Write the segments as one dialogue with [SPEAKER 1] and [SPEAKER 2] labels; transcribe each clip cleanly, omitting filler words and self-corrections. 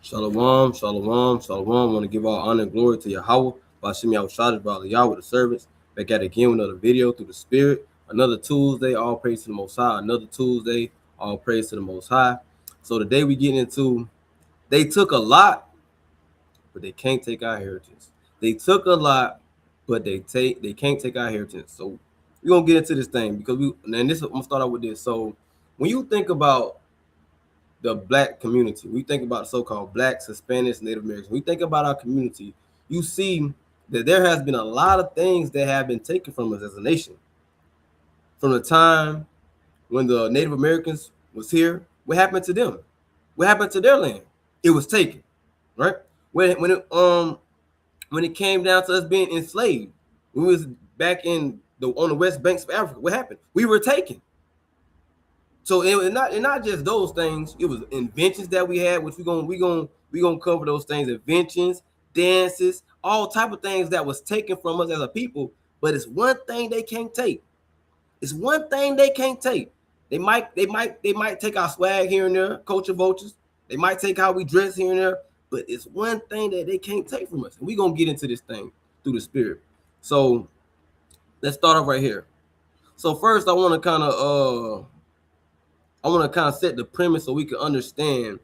[SPEAKER 1] Shalom, shalom, shalom. I want to give all honor and glory to Yahweh, Bashim Yahushua, Brother Yahweh, the servants. Back at again with another video through the Spirit. Another Tuesday, all praise to the Most High. Another Tuesday, all praise to the Most High. So today we get into, they took a lot, but they can't take our inheritance. They took a lot, but they can't take our inheritance. So we're gonna get into this thing because I'm gonna start out with this. So when you think about the black community, we think about so-called blacks, Hispanics, Native Americans, we think about our community, you see that there has been a lot of things that have been taken from us as a nation. From the time when the Native Americans was here, what happened to them? What happened to their land? It was taken, right? When it came down to us being enslaved, when we was back on the West Banks of Africa, what happened? We were taken. So it not just those things. It was inventions that we had, which we gonna cover those things. Inventions, dances, all type of things that was taken from us as a people. But it's one thing they can't take. It's one thing they can't take. They might take our swag here and there, culture vultures. They might take how we dress here and there. But it's one thing that they can't take from us, and we're gonna get into this thing through the Spirit. So let's start off right here. So first, I want to kind of set the premise so we can understand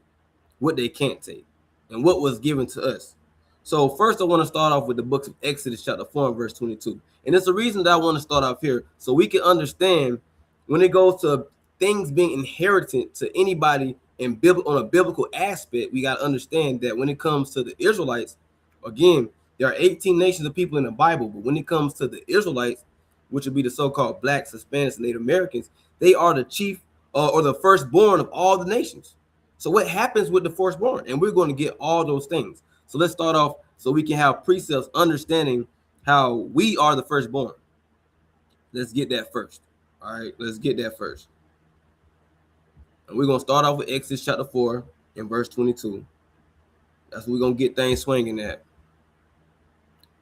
[SPEAKER 1] what they can't take and what was given to us. So first, I want to start off with the book of Exodus, chapter 4, and verse 22. And it's the reason that I want to start off here so we can understand when it goes to things being inherited to anybody on a biblical aspect. We got to understand that when it comes to the Israelites, again, there are 18 nations of people in the Bible, but when it comes to the Israelites, which would be the so-called blacks, Hispanics, and Native Americans, they are the chief or the firstborn of all the nations. So what happens with the firstborn? And we're going to get all those things. So let's start off so we can have precepts understanding how we are the firstborn. Let's get that first. All right, let's get that first. And we're going to start off with Exodus chapter 4 and verse 22. That's what we're going to get things swinging at.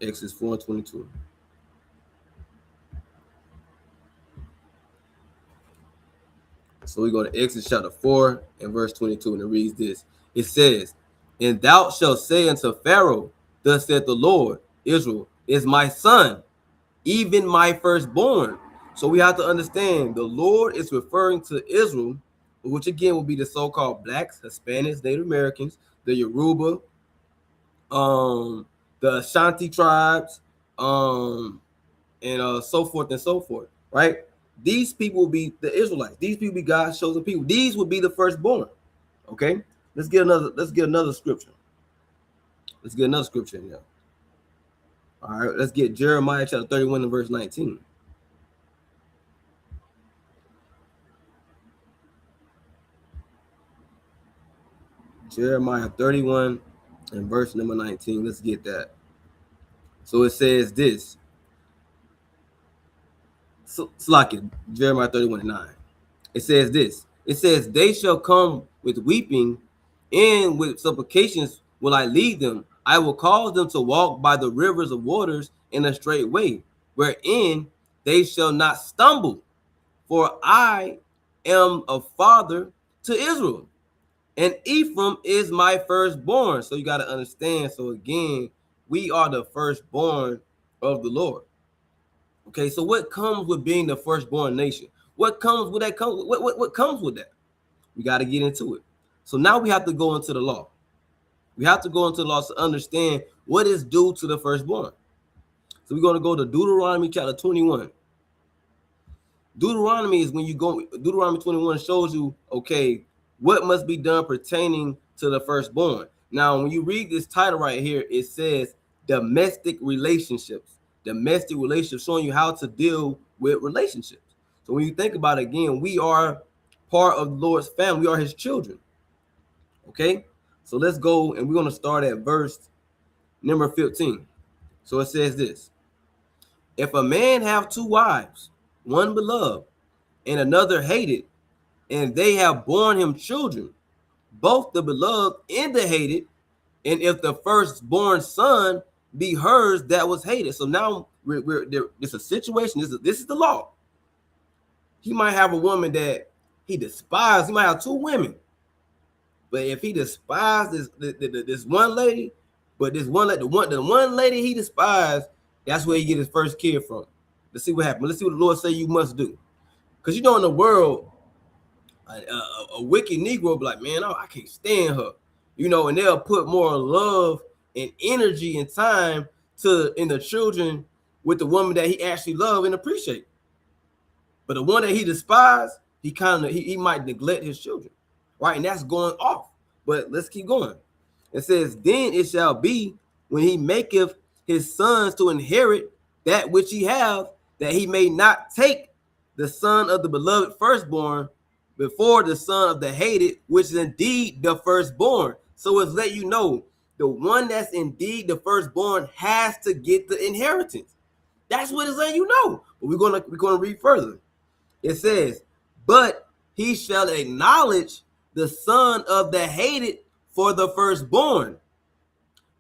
[SPEAKER 1] Exodus 4 and 22. So we go to Exodus chapter 4 and verse 22, and it reads this. It says, "And thou shalt say unto Pharaoh, thus saith the Lord, Israel is my son, even my firstborn." So we have to understand the Lord is referring to Israel, which again will be the so-called blacks, Hispanics, Native Americans, the Yoruba, the Ashanti tribes, and so forth and so forth, right? These people will be the Israelites. These people be God's chosen people. These would be the firstborn. Okay, let's get another scripture. Let's get another scripture in there. All right, let's get Jeremiah chapter 31 and verse 19. Jeremiah 31 and verse number 19. Let's get that. So it says this. So it's like it, Jeremiah 31 and 9. It says this. It says, "They shall come with weeping, and with supplications will I lead them. I will cause them to walk by the rivers of waters in a straight way, wherein they shall not stumble. For I am a father to Israel, and Ephraim is my firstborn." So you got to understand. So again, we are the firstborn of the Lord. Okay, so what comes with being the firstborn nation? What comes with that? What comes with that? We got to get into it. So now we have to go into the law. We have to go into the law to understand what is due to the firstborn. So we're going to go to Deuteronomy chapter 21. Deuteronomy is when you go, Deuteronomy 21 shows you, okay, what must be done pertaining to the firstborn. Now, when you read this title right here, it says domestic relationships. Domestic relationships, showing you how to deal with relationships. So when you think about it, again, we are part of the Lord's family. We are his children. Okay, so let's go, and we're going to start at verse number 15. So it says this. "If a man have two wives, one beloved and another hated, and they have borne him children, both the beloved and the hated, and if the firstborn son be hers that was hated." So now we're there. It's a situation. This is the law. He might have a woman that he despised. He might have two women. But if he despised this one lady, but the one lady he despised, that's where he get his first kid from. Let's see what happens. Let's see what the Lord say you must do. Because you know, in the world, a wicked Negro will be like, man, I can't stand her. You know, and they'll put more love and energy and time in the children with the woman that he actually love and appreciate. But the one that he despised, he might neglect his children, right? And that's going off. But let's keep going. It says, then it shall be when he maketh his sons to inherit that which he have, that he may not take the son of the beloved firstborn before the son of the hated, which is indeed the firstborn. So it's let you know, the one that's indeed the firstborn has to get the inheritance. That's what it's letting you know. But we're gonna read further. It says, but he shall acknowledge the son of the hated for the firstborn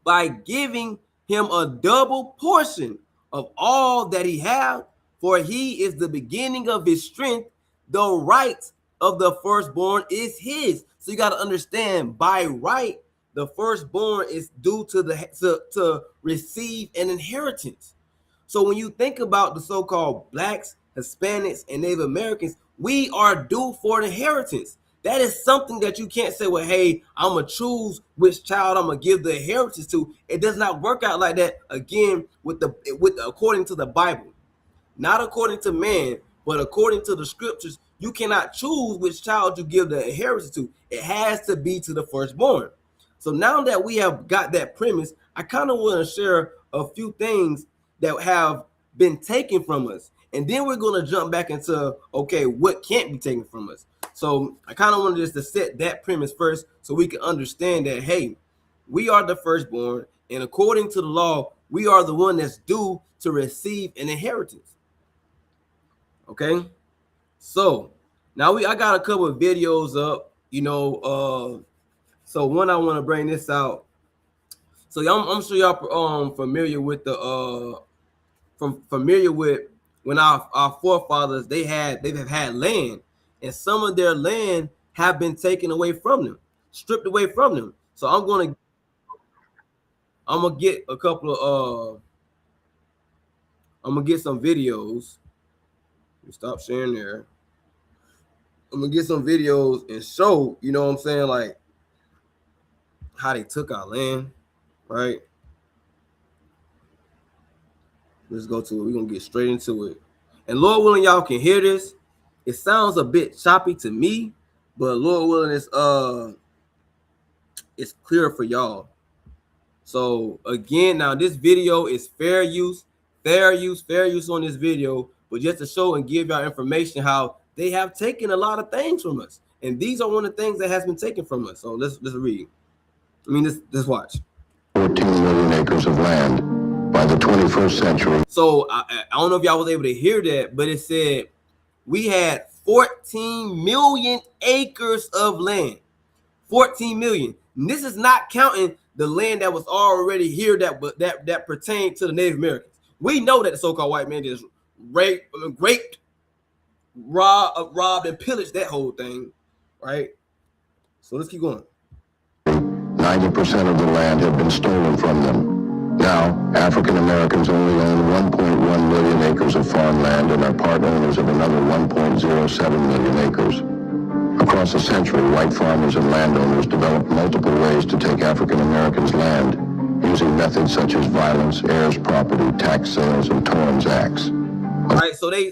[SPEAKER 1] by giving him a double portion of all that he hath, for he is the beginning of his strength. The right of the firstborn is his. So you got to understand, by right, the firstborn is due to receive an inheritance. So when you think about the so-called blacks, Hispanics, and Native Americans, we are due for an inheritance. That is something that you can't say, well, hey, I'm going to choose which child I'm going to give the inheritance to. It does not work out like that, again, according to the Bible. Not according to man, but according to the scriptures. You cannot choose which child you give the inheritance to. It has to be to the firstborn. So now that we have got that premise, I kind of want to share a few things that have been taken from us. And then we're going to jump back into, okay, what can't be taken from us. So I kind of wanted just to set that premise first so we can understand that, hey, we are the firstborn, and according to the law, we are the one that's due to receive an inheritance. Okay, so now I got a couple of videos up, so one, I want to bring this out. So I'm sure y'all familiar with when our forefathers they have had land, and some of their land have been taken away from them, stripped away from them. So I'm gonna get a couple of I'm gonna get some videos. Stop sharing there. I'm gonna get some videos and show, you know what I'm saying, like how they took our land, right? Let's go to it. We're gonna get straight into it. And Lord willing, y'all can hear this. It sounds a bit choppy to me, but Lord willing, it's clear for y'all. So again, now this video is fair use on this video, but just to show and give y'all information how they have taken a lot of things from us. And these are one of the things that has been taken from us. So let's read. Let's watch.
[SPEAKER 2] 14 million acres of land by the 21st century.
[SPEAKER 1] So I don't know if y'all was able to hear that, but it said we had 14 million acres of land. 14 million. And this is not counting the land that was already here that pertained to the Native Americans. We know that the so-called white man just raped, robbed, and pillaged that whole thing, right? So let's keep going.
[SPEAKER 2] 90% of the land had been stolen from them. Now, African Americans only own 1.1 million acres of farmland and are part owners of another 1.07 million acres. Across a century, white farmers and landowners developed multiple ways to take African Americans' land, using methods such as violence, heirs property, tax sales, and Torrens acts.
[SPEAKER 1] All right, so they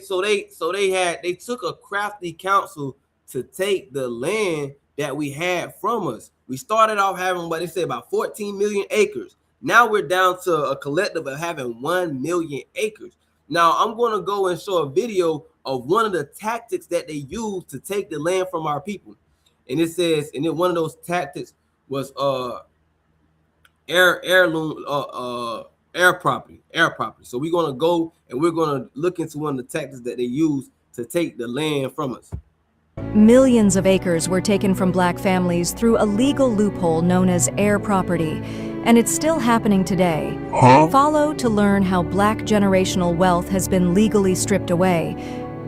[SPEAKER 1] took a crafty counsel to take the land that we had from us. We started off having what they say about 14 million acres. Now we're down to a collective of having 1 million acres. Now I'm going to go and show a video of one of the tactics that they use to take the land from our people. And it says, and then one of those tactics was air property. So we're going to go and we're going to look into one of the tactics that they use to take the land from us.
[SPEAKER 3] Millions of acres were taken from black families through a legal loophole known as air property, and it's still happening today. Follow to learn how black generational wealth has been legally stripped away.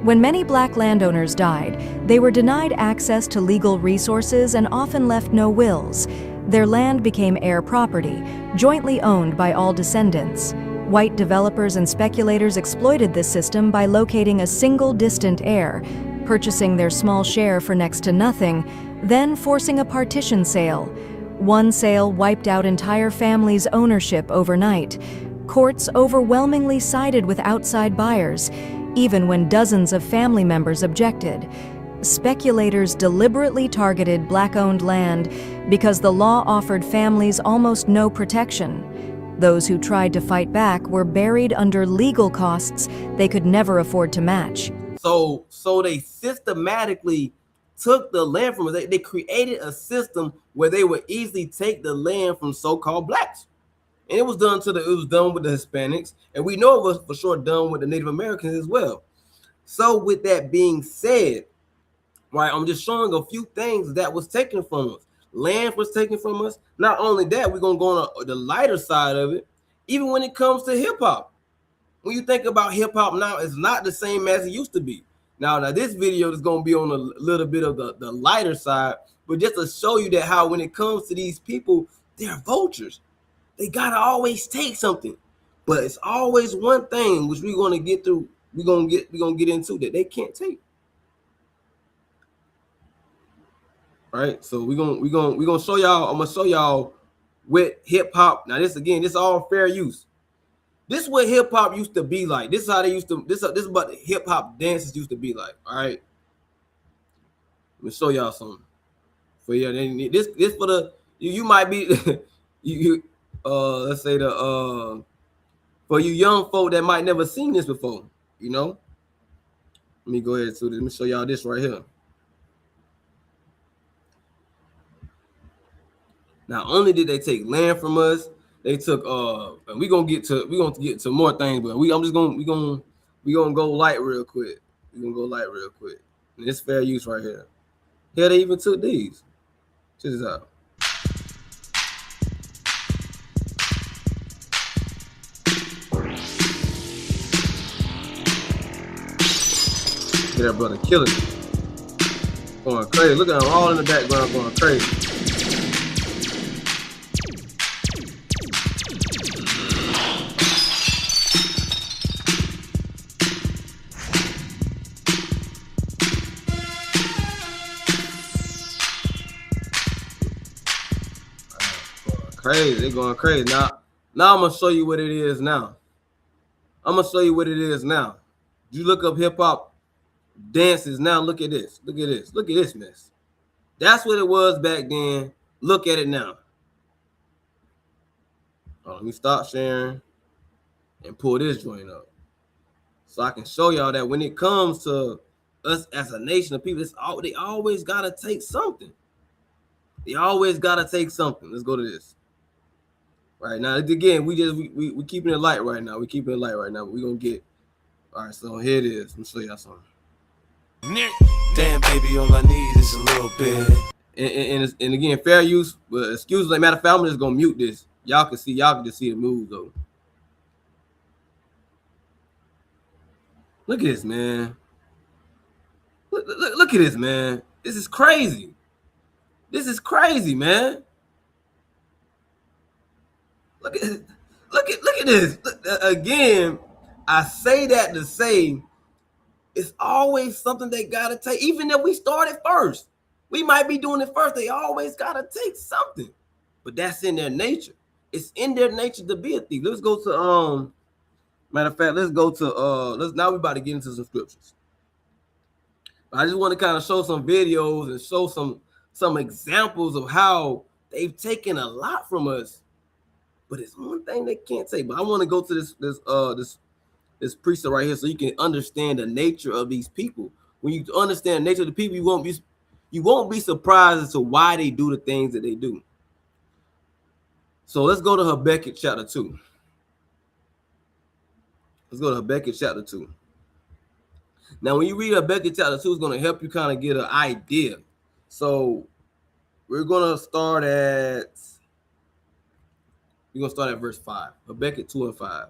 [SPEAKER 3] When many black landowners died, they were denied access to legal resources and often left no wills. Their land became heir property, jointly owned by all descendants. White developers and speculators exploited this system by locating a single distant heir, purchasing their small share for next to nothing, then forcing a partition sale. One sale wiped out entire families' ownership overnight. Courts overwhelmingly sided with outside buyers, even when dozens of family members objected. Speculators deliberately targeted black-owned land because the law offered families almost no protection. Those who tried to fight back were buried under legal costs they could never afford to match.
[SPEAKER 1] So they systematically took the land from us. They created a system where they would easily take the land from so-called blacks. And it was done with the Hispanics, and we know it was for sure done with the Native Americans as well. So with that being said, right, I'm just showing a few things that was taken from us. Land was taken from us. Not only that, we're gonna go on the lighter side of it. Even when it comes to hip hop, when you think about hip hop now, it's not the same as it used to be. Now this video is gonna be on a little bit of the lighter side, but just to show you that how when it comes to these people, they're vultures. They gotta always take something, but it's always one thing which we're gonna get through. We're gonna get into that they can't take. Right, so we're gonna show y'all. I'm gonna show y'all what hip hop. Now this is all fair use. This is what hip hop used to be like. This is how they used to. This is what the hip hop dances used to be like. All right, let me show y'all something. For yeah, this for the you might be you let's say the for you young folk that might never seen this before, you know. Let me go ahead and do this. Let me show y'all this right here. Not only did they take land from us, they took and we're gonna get to more things, but we gonna go light real quick. We're gonna go light real quick. And it's fair use right here. Here they even took these. Check this out. Get that brother killing it. Going crazy. Look at them all in the background going crazy. Crazy, they're going crazy. Now I'm gonna show you what it is now. You look up hip hop dances now. Look at this. Look at this mess. That's what it was back then. Look at it now. Let me stop sharing and pull this joint up so I can show y'all that when it comes to us as a nation of people, they always gotta take something. Let's go to this. Right now, again, we keeping it light right now. But we're gonna get all right. So here it is. Let me show y'all something.
[SPEAKER 4] Damn, baby, all I need is a little bit.
[SPEAKER 1] And again, fair use. But excuse me, matter of fact, I'm just gonna mute this. Y'all can just see the move though. Look at this, man. Look at this, man. This is crazy. Man. Look at this. Again, I say that to say it's always something they gotta take. Even if we started first, we might be doing it first. They always gotta take something, but that's in their nature. It's in their nature to be a thief. Let's go to matter of fact, let's go to now we're about to get into some scriptures. I just want to kind of show some videos and show some examples of how they've taken a lot from us. But it's one thing they can't take. But I want to go to this precept right here so you can understand the nature of these people. When you understand the nature of the people, you won't be surprised as to why they do the things that they do. So let's go to Habakkuk chapter 2. Now, when you read Habakkuk chapter 2, it's going to help you kind of get an idea. So we're going to start at verse 5. Habakkuk 2 and 5.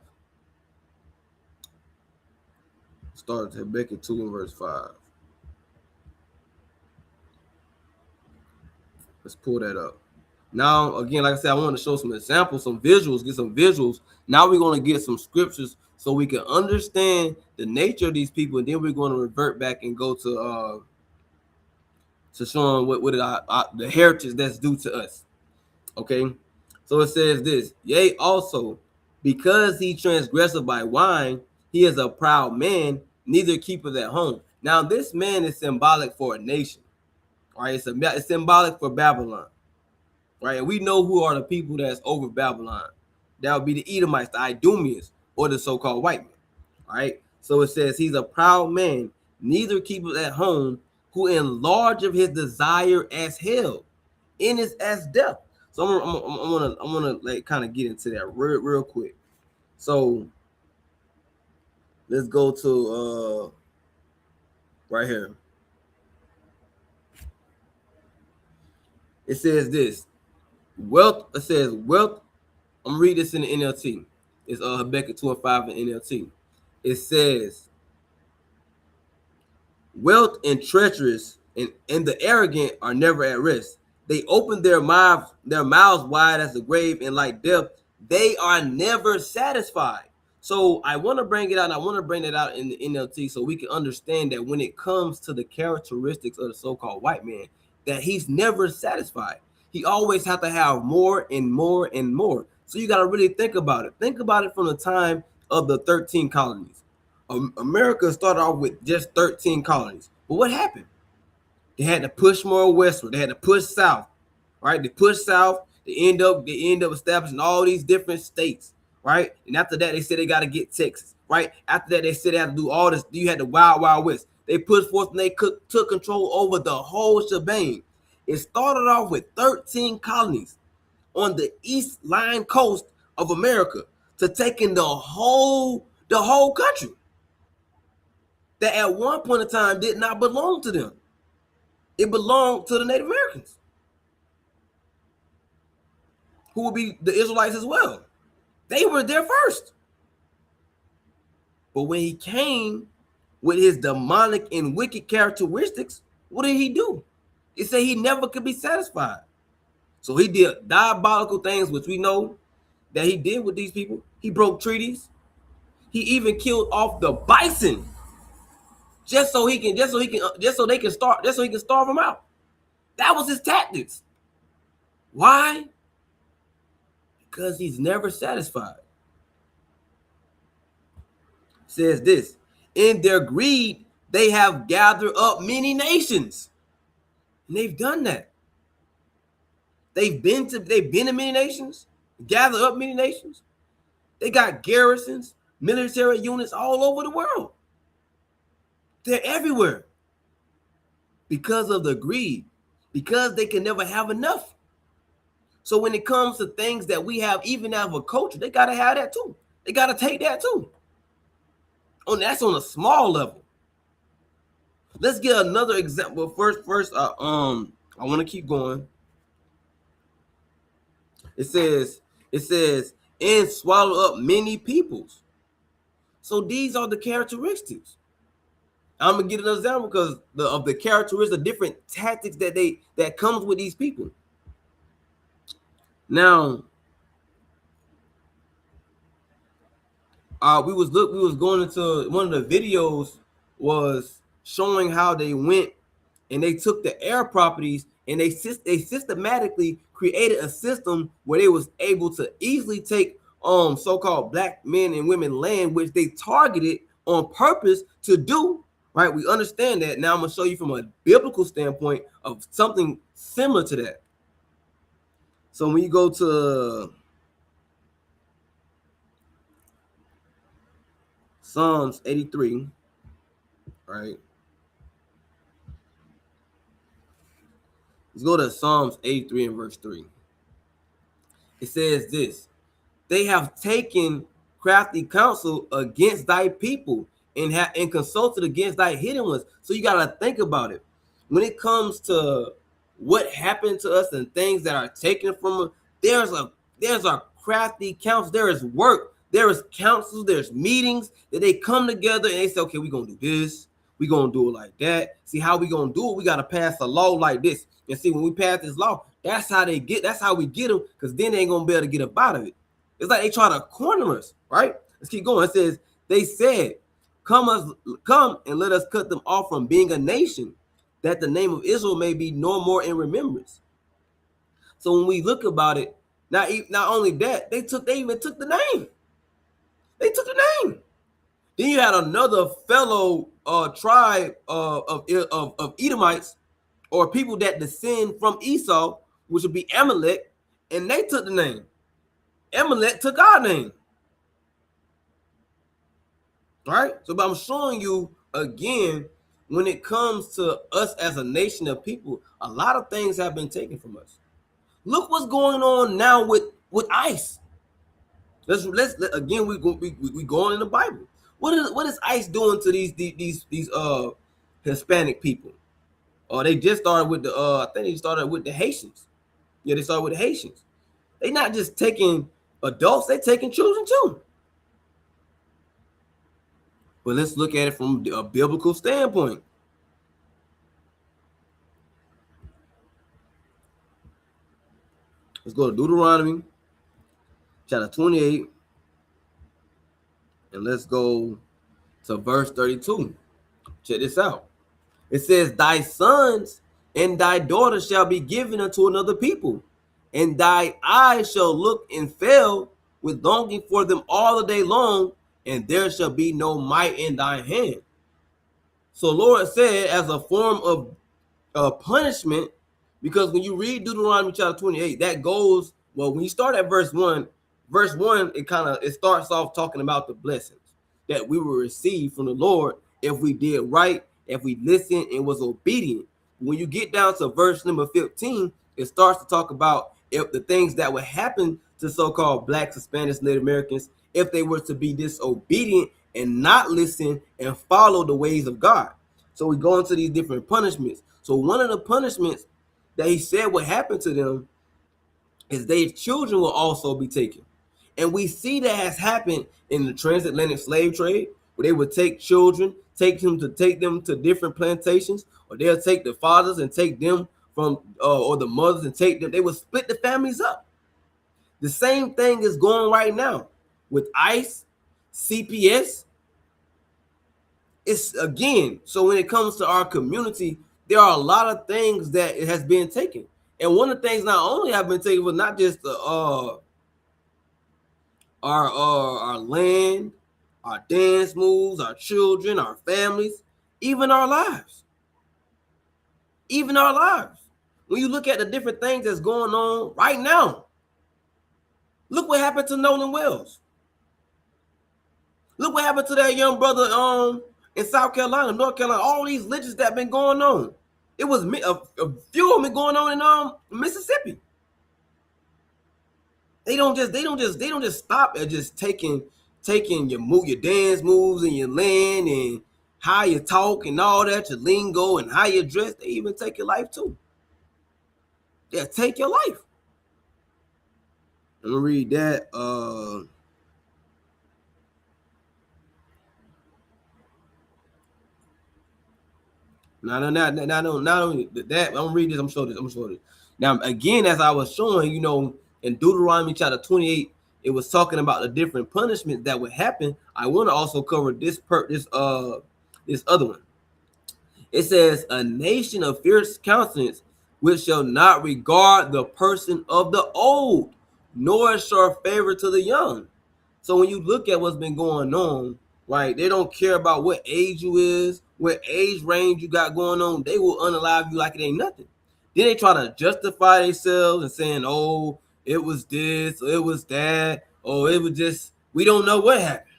[SPEAKER 1] Start at Habakkuk 2 and verse 5. Let's pull that up. Now, again, like I said, I want to show some examples, some visuals, get some visuals. Now we're going to get some scriptures so we can understand the nature of these people, and then we're going to revert back and go to showing what the heritage that's due to us. Okay, so it says this: yea, also, because he transgresseth by wine, he is a proud man, neither keepeth at home. Now, this man is symbolic for a nation. All right, it's symbolic for Babylon. Right, and we know who are the people that's over Babylon. That would be the Edomites, the Idumeans, or the so-called white men. All right, so it says he's a proud man, neither keepeth at home, who enlarge of his desire as hell, in his as death. So I'm gonna like kind of get into that real quick. So let's go to right here. It says this. Wealth, it says wealth. I'm gonna read this in the NLT. It's Habakkuk 2 and 5 in NLT. It says, wealth and treacherous and the arrogant are never at rest. They open their mouths wide as the grave, and like death, they are never satisfied. So I want to bring it out, and I want to bring it out in the NLT so we can understand that when it comes to the characteristics of the so-called white man, that he's never satisfied. He always have to have more and more and more. So you got to really think about it. Think about it from the time of the 13 colonies. America started off with just 13 colonies. But what happened? They had to push more westward. They had to push south, right? They pushed south. They end up establishing all these different states, right? And after that, they said they got to get Texas, right? After that, they said they had to do all this. You had the Wild Wild West. They pushed forth and they took control over the whole shebang. It started off with 13 colonies on the east line coast of America to taking the whole country that at one point in time did not belong to them. It belonged to the Native Americans, who would be the Israelites as well. They were there first. But when he came with his demonic and wicked characteristics, what did he do? It said he never could be satisfied. So he did diabolical things, which we know that he did with these people. He broke treaties. He even killed off the bison just so they can starve them out. That was his tactics. Why? Because he's never satisfied. It says this: in their greed, they have gathered up many nations. And they've done that. They've been to many nations, gathered up many nations. They got garrisons, military units all over the world. They're everywhere because of the greed, because they can never have enough. So when it comes to things that we have, even out of a culture, they got to have that too. They got to take that too. Oh, that's on a small level. Let's get another example. First, I want to keep going. It says, and swallow up many peoples. So these are the characteristics. I'm gonna get an example because of the characteristics, the different tactics that comes with these people. Now, we was going into one of the videos was showing how they went and they took the air properties and they systematically created a system where they was able to easily take so-called black men and women land, which they targeted on purpose to do. Right, we understand that. Now I'm gonna show you from a biblical standpoint of something similar to that. So when you go to Psalms 83, right? Let's go to Psalms 83 and verse 3. It says this: they have taken crafty counsel against thy people and consulted against thy hidden ones. So you got to think about it. When it comes to what happened to us and things that are taken from us, there's a crafty counsel. There is work There is councils, there's meetings that they come together and they say, okay, we're gonna do this, we're gonna do it like that. See how we gonna do it? We gotta pass a law like this. And see, when we pass this law, that's how we get them, because then they ain't gonna be able to get up out of it. It's like they try to corner us, right? Let's keep going. It says, they said, come and let us cut them off from being a nation, that the name of Israel may be no more in remembrance. So when we look about it, not only that, they even took the name. They took the name. Then you had another fellow tribe of Edomites, or people that descend from Esau, which would be Amalek, and they took the name. Amalek took our name. All right? So but I'm showing you again, when it comes to us as a nation of people, a lot of things have been taken from us. Look what's going on now with ICE. Let's again, we going in the Bible. What is ICE doing to these Hispanic people? They just started with the I think they started with the Haitians. Yeah, they started with the Haitians. They not just taking adults, they taking children too. But let's look at it from a biblical standpoint. Let's go to Deuteronomy chapter 28, and let's go to verse 32. Check this out. It says, thy sons and thy daughters shall be given unto another people, and thy eyes shall look and fail with longing for them all the day long, and there shall be no might in thy hand. So Lord said, as a form of punishment, because when you read Deuteronomy chapter 28, that goes, well, when you start at verse 1, it starts off talking about the blessings that we will receive from the Lord if we did right, if we listened and was obedient. When you get down to verse number 15, it starts to talk about if the things that would happen to so-called Blacks, Hispanics, Native Americans, if they were to be disobedient and not listen and follow the ways of God. So we go into these different punishments. So one of the punishments that he said would happen to them is their children will also be taken. And we see that has happened in the transatlantic slave trade, where they would take children, take them to different plantations, or they'll take the fathers and take them from, or the mothers and take them. They would split the families up. The same thing is going right now with ICE, CPS. It's again, so when it comes to our community, there are a lot of things that it has been taken. And one of the things not only have been taken, but not just the our land, our dance moves, our children, our families, even our lives. Even our lives. When you look at the different things that's going on right now, look what happened to Nolan Wells. Look what happened to that young brother in South Carolina, North Carolina. All these lynchings that have been going on. It was a few of them going on in Mississippi. They don't just stop at just taking your dance moves and your land and how you talk and all that, your lingo and how you dress. They even take your life too. Yeah, take your life. Let me read that. Not only that, I'm gonna read this. I'm gonna show this. Now, again, as I was showing, in Deuteronomy chapter 28, it was talking about the different punishments that would happen. I want to also cover this other one. It says, a nation of fierce countenance, which shall not regard the person of the old, nor show favor to the young. So when you look at what's been going on, right, they don't care about what age you is, what age range you got going on. They will unalive you like it ain't nothing. Then they try to justify themselves and saying, oh, it was this, or it was that, or it was just, we don't know what happened.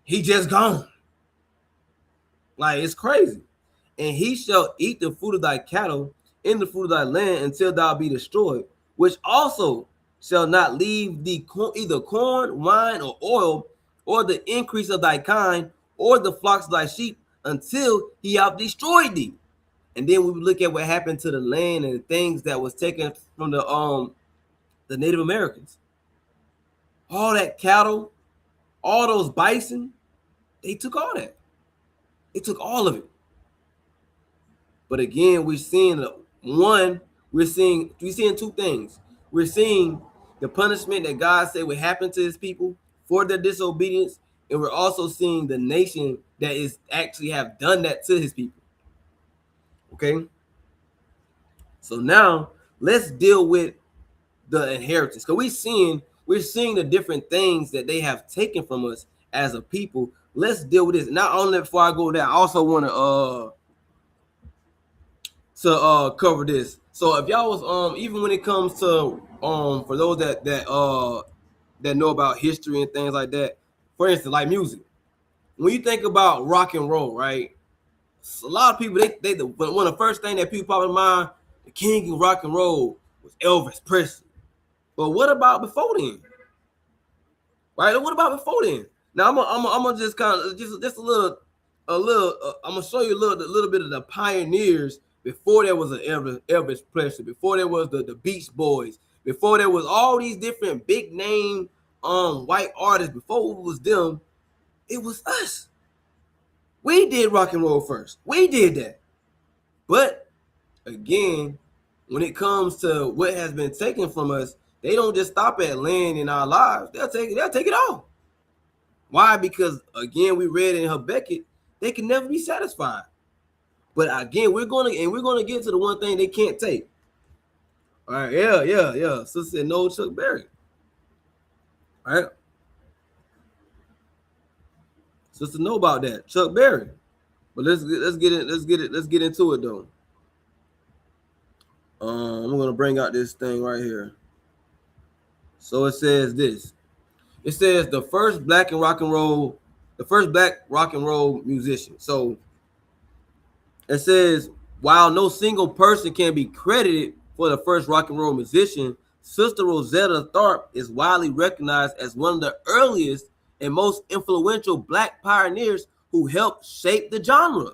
[SPEAKER 1] He just gone. Like, it's crazy. And he shall eat the fruit of thy cattle in the fruit of thy land until thou be destroyed, which also shall not leave thee either corn, wine, or oil, or the increase of thy kind, or the flocks of thy sheep, until he have destroyed thee. And then we look at what happened to the land and the things that was taken from the Native Americans. All that cattle, all those bison, they took all that. They took all of it. But again, we're seeing two things. We're seeing the punishment that God said would happen to his people for their disobedience, and we're also seeing the nation that is actually have done that to his people. Okay. So now let's deal with the inheritance, because we're seeing the different things that they have taken from us as a people. Let's deal with this. Not only before I go there, I also want to cover this. So if y'all was even when it comes to for those that know about history and things like that, for instance, like music. When you think about rock and roll, right? A lot of people one of the first thing that people pop in mind, the king of rock and roll was Elvis Presley. But what about before then? Right? What about before then? Now I'm gonna just kind of just a little. I'm gonna show you a little bit of the pioneers before there was an Elvis Presley, before there was the Beach Boys, before there was all these different big name white artists. Before it was them, it was us. We did rock and roll first. We did that. But again, when it comes to what has been taken from us, they don't just stop at land in our lives. They'll take it all. Why? Because again, we read in Habakkuk, they can never be satisfied. But again, we're gonna get to the one thing they can't take. All right, yeah. Sister said no Chuck Berry. All right. Sister know about that. Chuck Berry. But let's get into it though. I'm gonna bring out this thing right here. So it says this. It says the first black rock and roll musician. So it says, while no single person can be credited for the first rock and roll musician, Sister Rosetta Tharpe is widely recognized as one of the earliest and most influential black pioneers who helped shape the genre.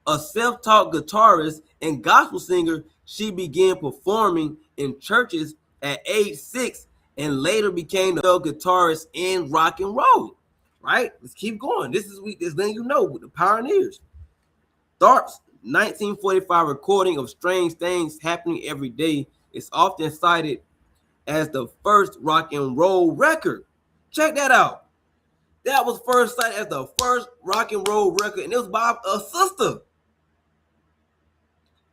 [SPEAKER 1] A self-taught guitarist and gospel singer, she began performing in churches at age 6 and later became a guitarist in rock and roll. Right? Let's keep going. This letting you know with the pioneers. Tharpe's 1945 recording of Strange Things Happening Every Day is often cited as the first rock and roll record. Check that out. That was first cited as the first rock and roll record, and it was by a sister.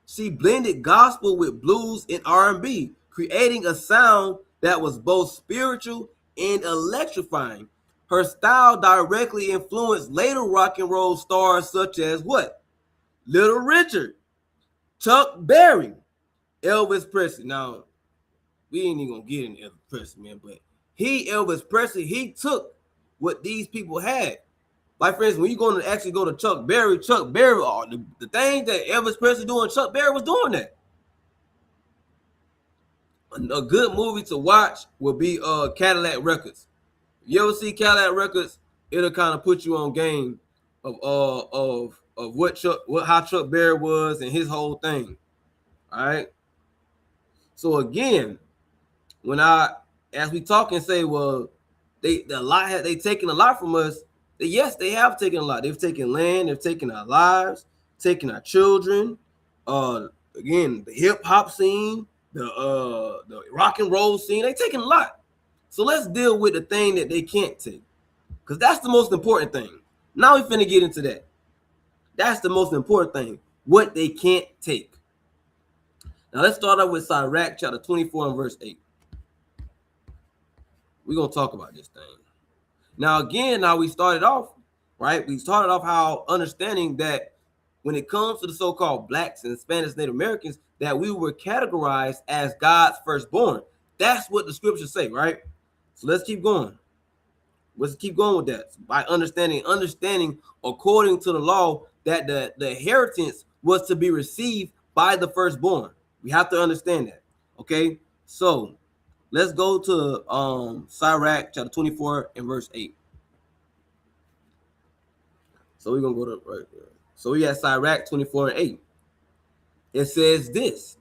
[SPEAKER 1] She blended gospel with blues and R&B, creating a sound that was both spiritual and electrifying. Her style directly influenced later rock and roll stars such as what? Little Richard, Chuck Berry, Elvis Presley. Now, we ain't even gonna get into Elvis Presley, man, but Elvis Presley, he took what these people had. Like, for instance, when you're going to actually go to Chuck Berry, the thing that Elvis Presley doing, Chuck Berry was doing that. A good movie to watch will be Cadillac Records. If you ever see Cadillac Records, it'll kind of put you on game of how Chuck Berry was and his whole thing. All right. So again, as we talk and say, well, they taken a lot from us. Yes, they have taken a lot. They've taken land, they've taken our lives, taken our children. Again, the hip hop scene, the rock and roll scene, they've taken a lot. So let's deal with the thing that they can't take, because that's the most important thing. Now we finna get into that. That's the most important thing, what they can't take. Now let's start off with Sirach chapter 24 and verse 8. We're gonna talk about this thing. Now again, we started off, right? We started off how understanding that when it comes to the so-called blacks and Spanish Native Americans, that we were categorized as God's firstborn. That's what the scriptures say, right? So let's keep going. Let's keep going with that. By understanding according to the law that the inheritance was to be received by the firstborn. We have to understand that. Okay, so let's go to Sirach chapter 24 and verse 8. So we're gonna go to right there. So we got Sirach 24 and 8. It says this.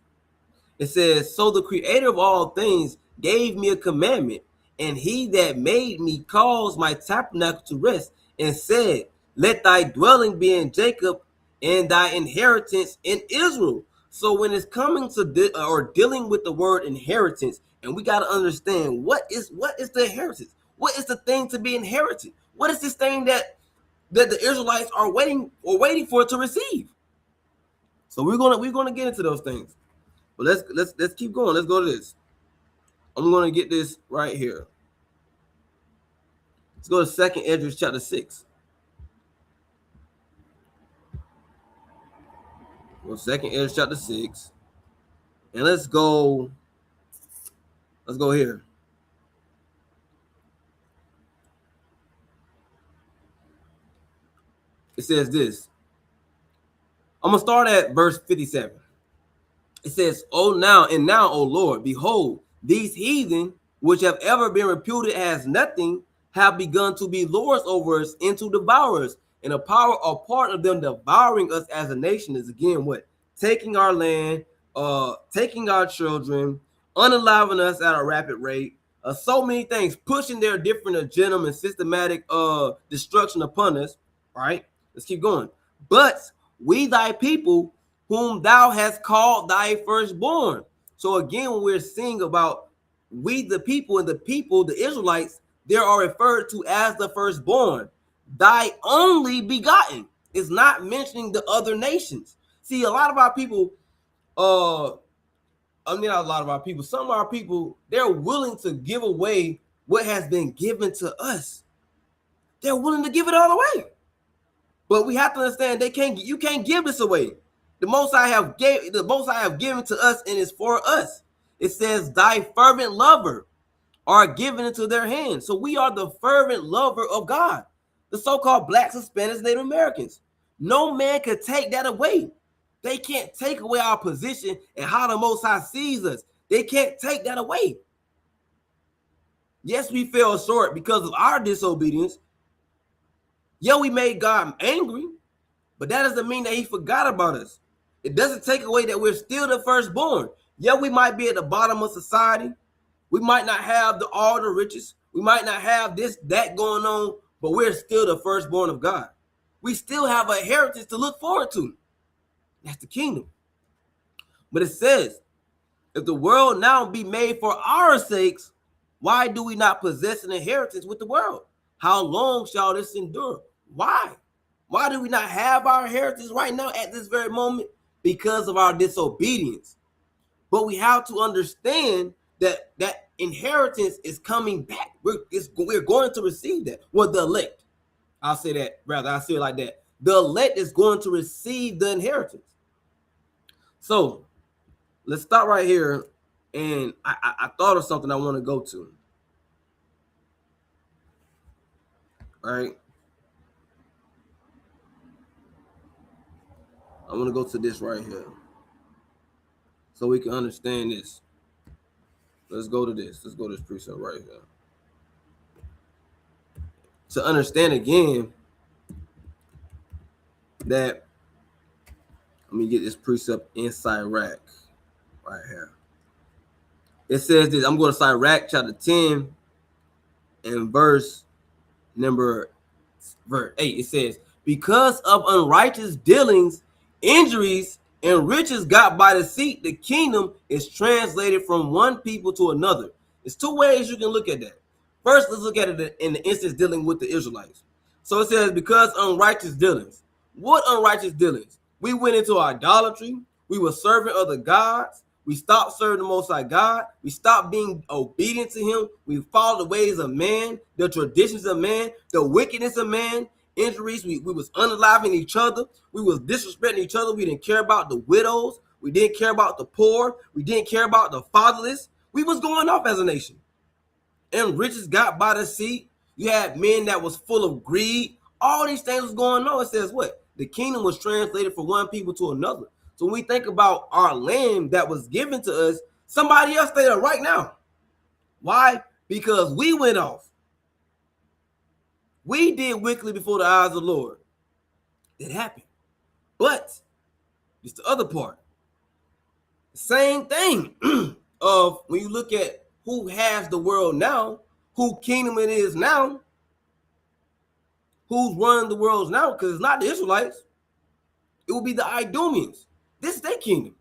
[SPEAKER 1] It says, so the creator of all things gave me a commandment, And he that made me caused my tabernacle to rest, and said, let thy dwelling be in Jacob, and thy inheritance in Israel. So when it's coming to or dealing with the word inheritance, and we got to understand what is the inheritance? What is the thing to be inherited? What is this thing that the Israelites are waiting for to receive? So we're gonna get into those things. But let's keep going. Let's go to this. I'm gonna get this right here. Let's go to 2nd Ezra chapter 6. Well, 2nd Ezra chapter 6. And let's go here. It says this. I'm gonna start at verse 57. It says, now, O Lord, behold, these heathen, which have ever been reputed as nothing, have begun to be lords over us and to devour us. And a part of them devouring us as a nation is again what? Taking our land, taking our children, unaliving us at a rapid rate, so many things, pushing their different agenda and systematic destruction upon us. All right, let's keep going. But we thy people, whom thou hast called thy firstborn. So again, when we're seeing about we the people, and the people, the Israelites, they are referred to as the firstborn. Thy only begotten is not mentioning the other nations. See, a lot of our people, not a lot of our people, some of our people, they're willing to give away what has been given to us. They're willing to give it all away. But we have to understand you can't give this away. The Most High have given to us, and is for us. It says, thy fervent lover are given into their hands. So we are the fervent lover of God, the so-called blacks, Hispanics, Native Americans. No man could take that away. They can't take away our position and how the Most High sees us. They can't take that away. Yes, we fell short because of our disobedience. Yeah, we made God angry, but that doesn't mean that he forgot about us. It doesn't take away that we're still the firstborn. Yeah, we might be at the bottom of society. We might not have all the riches. We might not have this, that going on, but we're still the firstborn of God. We still have a heritage to look forward to. That's the kingdom. But it says, if the world now be made for our sakes, why do we not possess an inheritance with the world? How long shall this endure? Why? Why do we not have our inheritance right now at this very moment? Because of our disobedience. But we have to understand that that inheritance is coming back. We're going to receive that. Well, the elect. I'll say that, rather, I'll say it like that. The elect is going to receive the inheritance. So let's stop right here. And I thought of something I want to go to. All right. I want to go to this right here so we can understand this. Let's go to this. Let's go to this precept right here. To understand again that, let me get this precept in Sirach right here. It says this. I'm going to Sirach chapter 10 and verse 8. It says, because of unrighteous dealings, injuries, and riches got by deceit, the kingdom is translated from one people to another. There's two ways you can look at that. First, let's look at it in the instance dealing with the Israelites. So it says, because unrighteous dealings. What unrighteous dealings? We went into idolatry. We were serving other gods. We stopped serving the Most High God. We stopped being obedient to him. We followed the ways of man, the traditions of man, the wickedness of man. Injuries, we was unaliving each other. We was disrespecting each other. We didn't care about the widows. We didn't care about the poor. We didn't care about the fatherless. We was going off as a nation. And riches got by the sea. You had men that was full of greed. All these things was going on. It says what? The kingdom was translated from one people to another. So when we think about our land that was given to us, somebody else there right now. Why? Because we went off. We did wickedly before the eyes of the Lord. It happened. But it's the other part. Same thing of when you look at who has the world now, whose kingdom it is now, who's running the world now, because it's not the Israelites. It will be the Idumeans. This is their kingdom.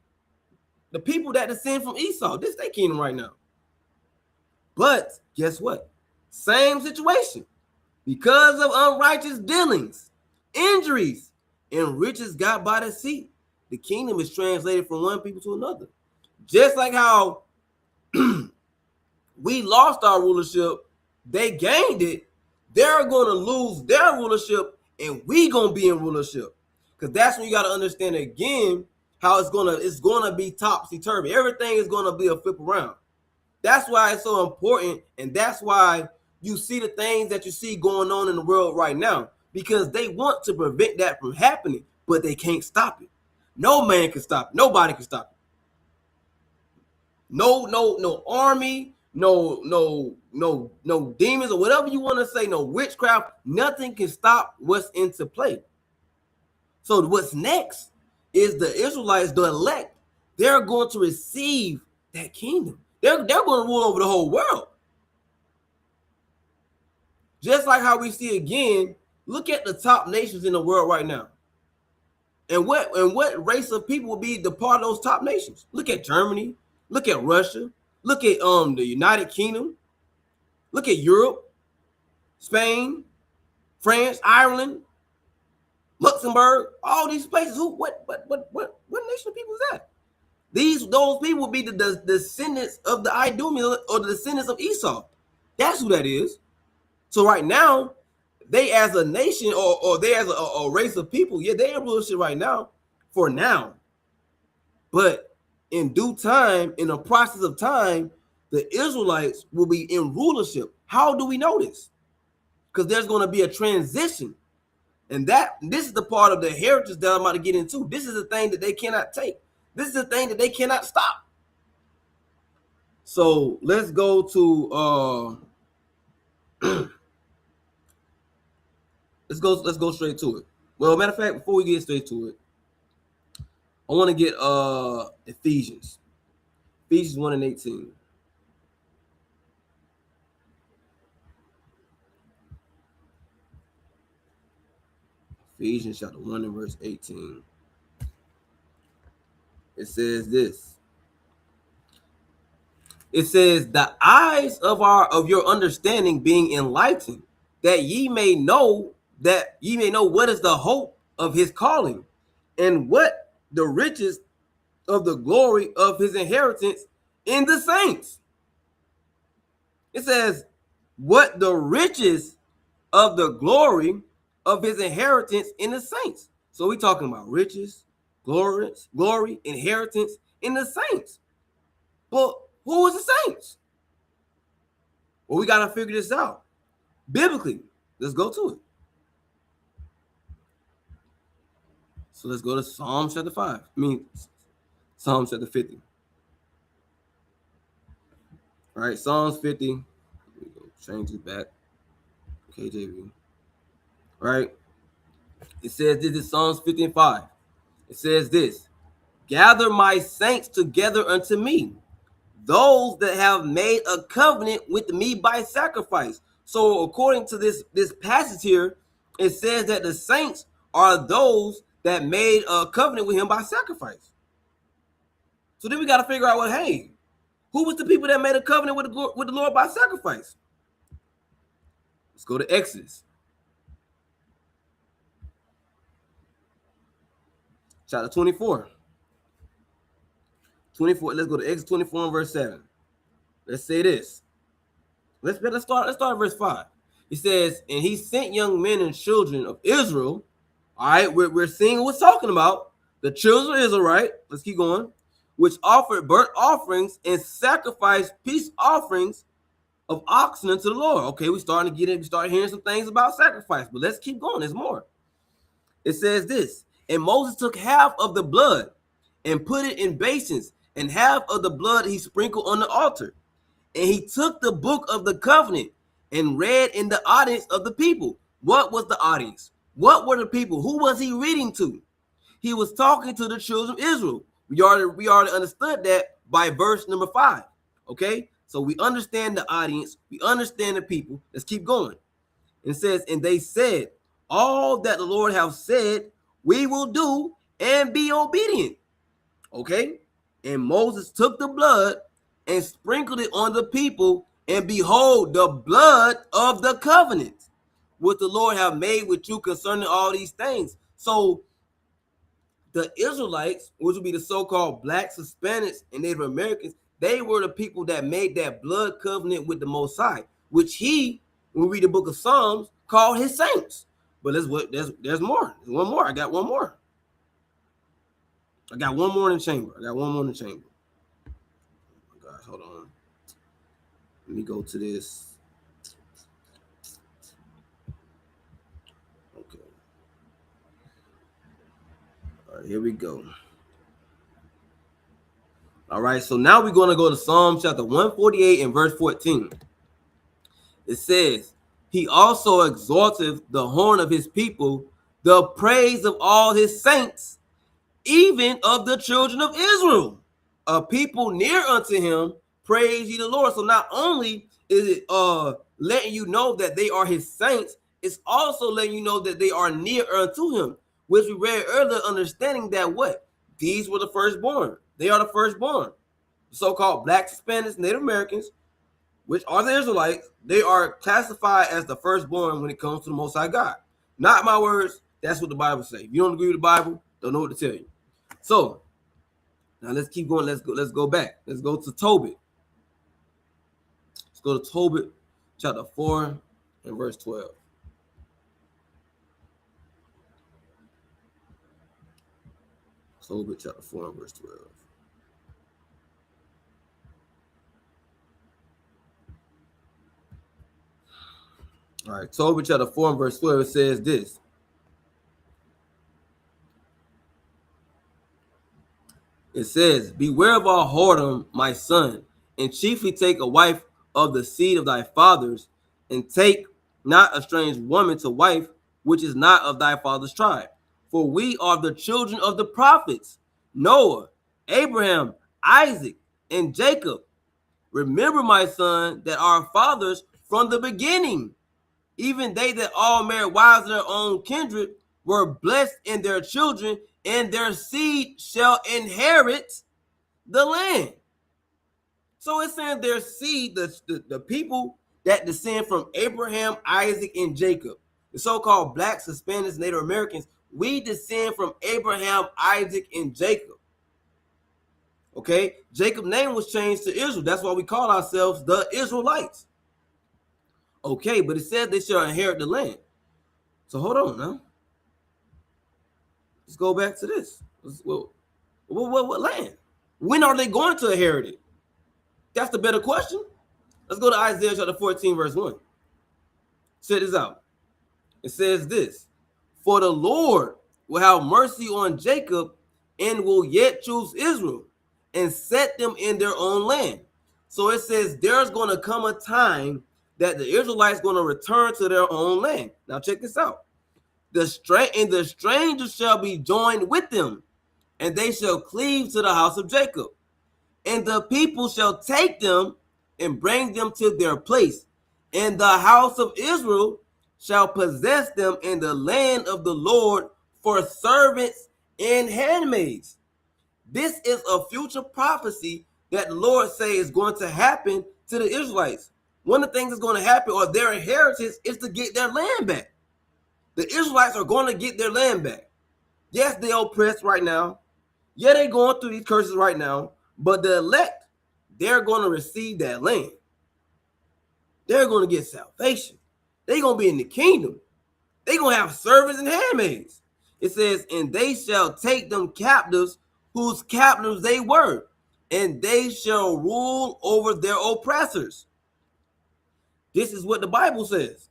[SPEAKER 1] The people that descend from Esau, this is their kingdom right now. But guess what? Same situation. Because of unrighteous dealings, injuries, and riches got by the sea, the kingdom is translated from one people to another. Just like how we lost our rulership, they gained it. They're going to lose their rulership, and we going to be in rulership. Because that's when you got to understand again how it's gonna be topsy-turvy. Everything is going to be a flip around. That's why it's so important, and that's why you see the things that you see going on in the world right now, because they want to prevent that from happening, but they can't stop it. No man can stop it. Nobody can stop it. No army, no demons or whatever you want to say, no witchcraft. Nothing can stop what's into play. So what's next is the Israelites, the elect. They're going to receive that kingdom. They're going to rule over the whole world. Just like how we see again, look at the top nations in the world right now. And what race of people will be the part of those top nations? Look at Germany, look at Russia, look at the United Kingdom, look at Europe, Spain, France, Ireland, Luxembourg, all these places. What nation of people is that? Those people will be the descendants of the Idumean or the descendants of Esau. That's who that is. So right now, they as a nation or they as a race of people, yeah, they in rulership right now for now. But in due time, in the process of time, the Israelites will be in rulership. How do we know this? Because there's going to be a transition. And this is the part of the heritage that I'm about to get into. This is the thing that they cannot take. This is the thing that they cannot stop. So let's go to let's go straight to it. Well, matter of fact, before we get straight to it, I want to get Ephesians 1:18. Ephesians chapter 1 and verse 18. It says this. It says, the eyes of your understanding being enlightened, that ye may know what is the hope of his calling, and what the riches of the glory of his inheritance in the saints. It says, what the riches of the glory of his inheritance in the saints. So we're talking about riches, glory, inheritance in the saints. But who is the saints? Well, we got to figure this out biblically. Let's go to it. So let's go to Psalm chapter 5. Psalm chapter 50. All right, Psalms 50. Change it back. KJV. All right. It says this is Psalms 50 and 5. It says this. Gather my saints together unto me, those that have made a covenant with me by sacrifice. So according to this passage here, it says that the saints are those that made a covenant with him by sacrifice. So then we got to figure out, who was the people that made a covenant with the Lord by sacrifice? Let's go to Exodus. Chapter 24. Let's go to Exodus 24 and verse 7. Let's say this. Let's start at verse 5. It says, and he sent young men and children of Israel. All right, we're seeing what's talking about. The children of Israel, right? Let's keep going. Which offered burnt offerings and sacrificed peace offerings of oxen unto the Lord. Okay, we start hearing some things about sacrifice, but let's keep going. There's more. It says this, and Moses took half of the blood and put it in basins, and half of the blood he sprinkled on the altar. And he took the book of the covenant and read in the audience of the people. What was the audience? What were the people? Who was he reading to? He was talking to the children of Israel. We already understood that by verse number 5. Okay, So we understand the audience, we understand the people. Let's keep going. It says, and they said, all that the Lord have said, we will do and be obedient. Okay? And Moses took the blood and sprinkled it on the people, and behold, the blood of the covenant which the Lord have made with you concerning all these things. So the Israelites, which would be the so-called blacks, Hispanics, and Native Americans, they were the people that made that blood covenant with the Most High, which he, when we read the book of Psalms, called his saints. But there's more. There's one more. I got one more. I got one more in the chamber. Oh my gosh, hold on. Let me go to this. Okay. All right, here we go. All right, so now we're going to go to Psalm chapter 148 and verse 14. It says, he also exalteth the horn of his people, the praise of all his saints, even of the children of Israel. A people near unto him, praise ye the Lord. So not only is it letting you know that they are his saints, it's also letting you know that they are near unto him, which we read earlier, understanding that what? These were the firstborn. They are the firstborn. The so-called blacks, Hispanics, Native Americans, which are the Israelites, they are classified as the firstborn when it comes to the Most High God. Not my words. That's what the Bible says. If you don't agree with the Bible, don't know what to tell you. So now let's keep going. Let's go back. Let's go to Tobit. Let's go to Tobit chapter 4 and verse 12. Tobit chapter 4 and verse 12. All right, Tobit chapter 4 and verse 12, it says this. It says, beware of all whoredom, my son, and chiefly take a wife of the seed of thy fathers, and take not a strange woman to wife, which is not of thy father's tribe. For we are the children of the prophets, Noah, Abraham, Isaac, and Jacob. Remember, my son, that our fathers from the beginning, even they that all married wives of their own kindred, were blessed in their children, and their seed shall inherit the land. So it's saying their seed, the people that descend from Abraham, Isaac, and Jacob, the so-called blacks, Hispanics, Native Americans, we descend from Abraham, Isaac, and Jacob. Okay, Jacob's name was changed to Israel. That's why we call ourselves the Israelites. Okay, but it says they shall inherit the land. So hold on now. Let's go back to this. What land? When are they going to inherit it? That's the better question. Let's go to Isaiah chapter 14, verse 1. Check this out. It says this. For the Lord will have mercy on Jacob and will yet choose Israel and set them in their own land. So it says there's going to come a time that the Israelites going to return to their own land. Now check this out. The stranger shall be joined with them, and they shall cleave to the house of Jacob. And the people shall take them and bring them to their place. And the house of Israel shall possess them in the land of the Lord for servants and handmaids. This is a future prophecy that the Lord say is going to happen to the Israelites. One of the things that's going to happen, or their inheritance, is to get their land back. The Israelites are going to get their land back. Yes, they're oppressed right now. Yeah, they're going through these curses right now. But the elect, they're going to receive that land. They're going to get salvation. They're going to be in the kingdom. They're going to have servants and handmaids. It says, and they shall take them captives whose captives they were, and they shall rule over their oppressors. This is what the Bible says.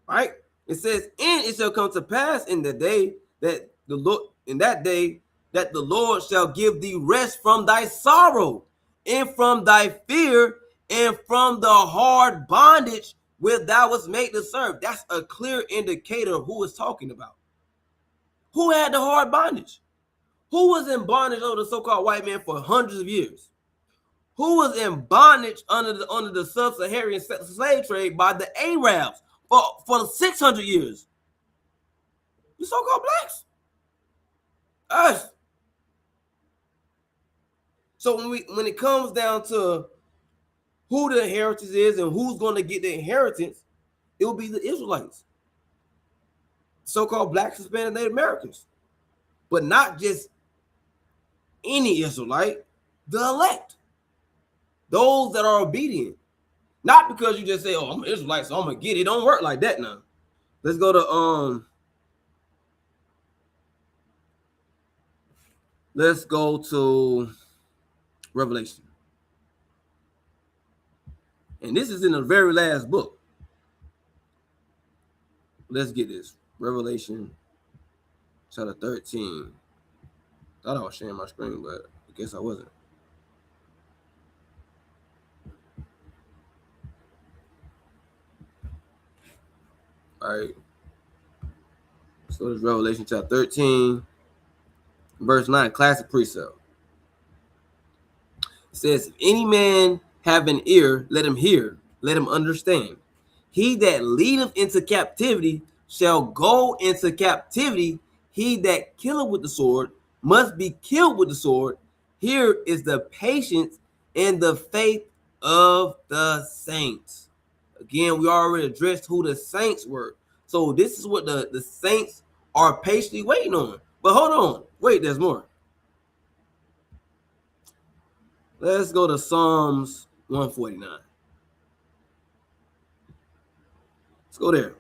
[SPEAKER 1] Right? It says, and it shall come to pass in the day that the Lord, in that day, that the Lord shall give thee rest from thy sorrow, and from thy fear, and from the hard bondage where thou wast made to serve. That's a clear indicator of who is talking about. Who had the hard bondage? Who was in bondage over the so-called white man for hundreds of years? who was in bondage under the sub-Saharan slave trade by the Arabs for 600 years. The so-called blacks, us. So when it comes down to who the inheritance is and who's going to get the inheritance, it will be the Israelites, so-called Black, Hispanic, Native Americans, but not just any Israelite, the elect, those that are obedient. Not because you just say, "Oh, I'm an Israelite, so I'm gonna get it." It don't work like that now. Let's go to Revelation, and this is in the very last book. Let's get this. Revelation chapter 13. Thought I was sharing my screen, but I guess I wasn't. All right. So it's Revelation chapter 13, verse 9, classic precept. It says, if any man have an ear, let him hear, let him understand. He that leadeth into captivity shall go into captivity. He that killeth with the sword must be killed with the sword. Here is the patience and the faith of the saints. Again, we already addressed who the saints were. So this is what the saints are patiently waiting on. But hold on. Wait, there's more. Let's go to Psalms 149. Let's go there.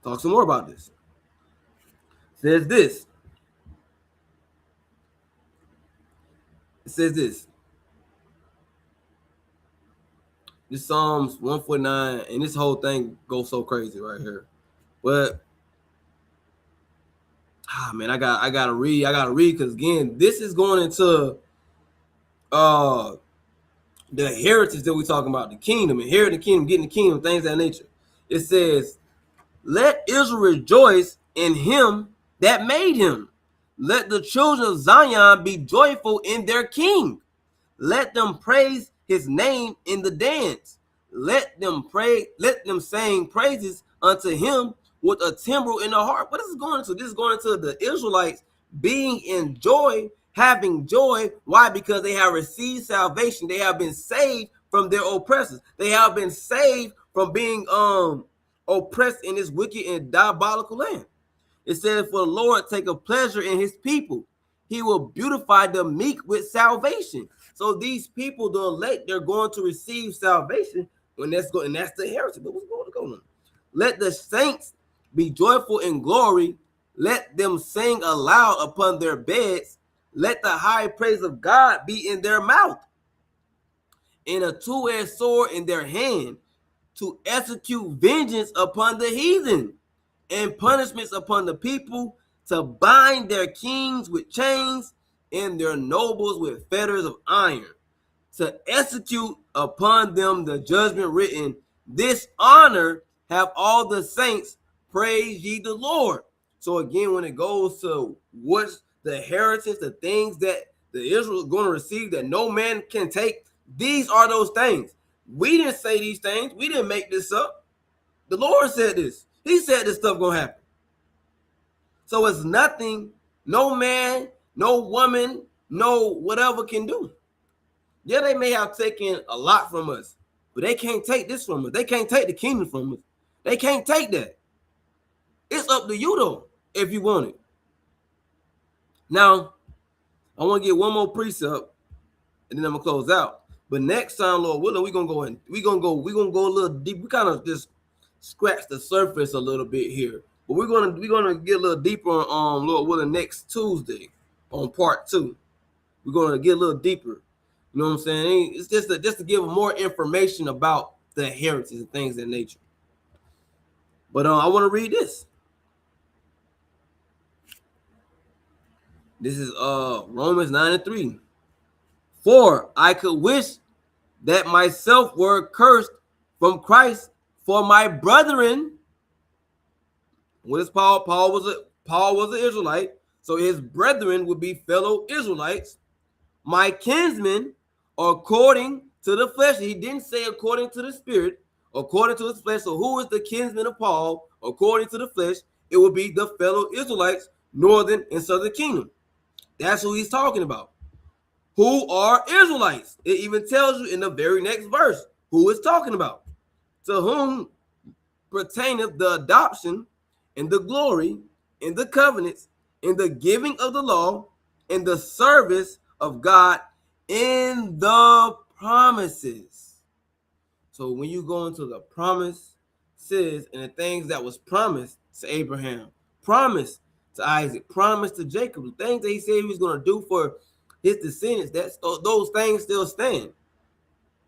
[SPEAKER 1] Talk some more about this. It says this. It says this. This Psalms 149, and this whole thing goes so crazy right here. But man, I gotta read because again, this is going into the heritage that we're talking about, the kingdom, inheriting the kingdom, getting the kingdom, things of that nature. It says, let Israel rejoice in him that made him. Let the children of Zion be joyful in their king. Let them praise his name in the dance. Let them sing praises unto him with a timbrel in the heart. What is this going into? This is going into the Israelites being in joy, having joy. Why? Because they have received salvation. They have been saved from their oppressors. They have been saved from being oppressed in this wicked and diabolical land. It says, for the Lord take a pleasure in his people. He will beautify the meek with salvation. So these people, the elect, they're going to receive salvation when that's going, and that's the heritage. But what's going on? Let the saints be joyful in glory. Let them sing aloud upon their beds. Let the high praise of God be in their mouth, and a two-edged sword in their hand, to execute vengeance upon the heathen and punishments upon the people, to bind their kings with chains and their nobles with fetters of iron, to execute upon them the judgment written. This honor have all the saints, praise ye the Lord. So again, when it goes to what's the inheritance, the things that the Israel is going to receive that no man can take, these are those things. We didn't say these things. We didn't make this up. The Lord said this. He said this stuff going to happen. So it's nothing no man, no woman, no whatever can do. Yeah, they may have taken a lot from us, but they can't take this from us. They can't take the kingdom from us. They can't take that. It's up to you, though, if you want it. Now, I want to get one more precept, and then I'm going to close out. But next time, Lord willing, we're gonna go a little deep. We kind of just scratch the surface a little bit here. But we're gonna get a little deeper on Lord willing next Tuesday on part 2. We're gonna get a little deeper. You know what I'm saying? It's just to give more information about the heritage and things of that nature. But I want to read this. This is Romans 9:3. For I could wish that myself were cursed from Christ for my brethren. What is Paul? Paul was an Israelite, so his brethren would be fellow Israelites, my kinsmen, according to the flesh. He didn't say according to the spirit, according to his flesh. So who is the kinsman of Paul according to the flesh? It would be the fellow Israelites, northern and southern kingdom. That's who he's talking about. Who are Israelites? It even tells you in the very next verse who it's talking about. To whom pertaineth the adoption and the glory and the covenants and the giving of the law and the service of God in the promises. So when you go into the promises and the things that was promised to Abraham, promised to Isaac, promised to Jacob, the things that he said he was going to do for his descendants, those things still stand.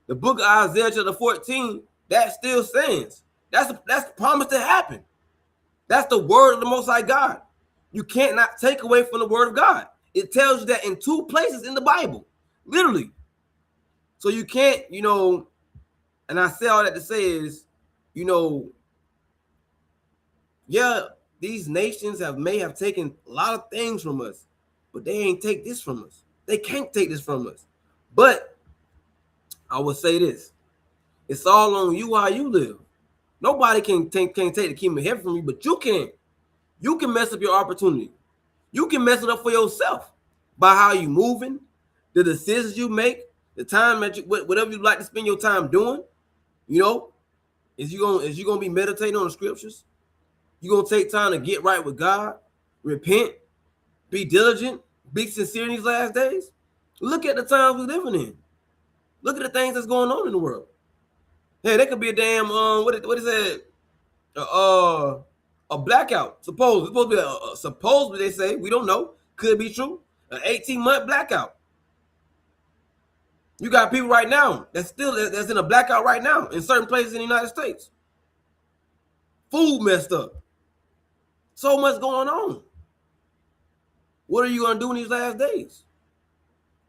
[SPEAKER 1] The book of Isaiah chapter 14, that still stands. That's the promise to happen. That's the word of the Most High God. You can't not take away from the word of God. It tells you that in 2 places in the Bible, literally. So you can't, and I say all that to say is, yeah, these nations may have taken a lot of things from us, but they ain't take this from us. They can't take this from us. But I would say this: it's all on you how you live. Nobody can take the kingdom of heaven from you, but you can. You can mess up your opportunity. You can mess it up for yourself by how you moving, the decisions you make, the time that whatever you like to spend your time doing. Is you gonna be meditating on the scriptures? You gonna take time to get right with God, repent, be diligent, be sincere in these last days? Look at the times we're living in. Look at the things that's going on in the world. Hey, there could be a damn what is that? A blackout. Supposedly they say, we don't know, could be true. An 18-month blackout. You got people right now that's in a blackout right now in certain places in the United States. Food messed up. So much going on. What are you gonna do in these last days?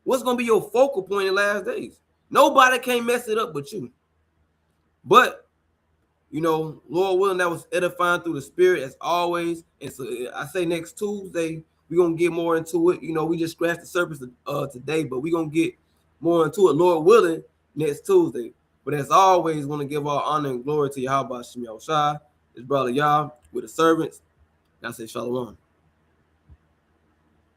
[SPEAKER 1] What's gonna be your focal point in the last days? Nobody can mess it up but you. But Lord willing, that was edifying through the spirit as always. And so I say next Tuesday, we're going to get more into it. We just scratched the surface today, but we're going to get more into it, Lord willing, next Tuesday. But as always, want to give all honor and glory to Yahweh Shem Yahushua, his brother Yah, with the servants. And I say shalom.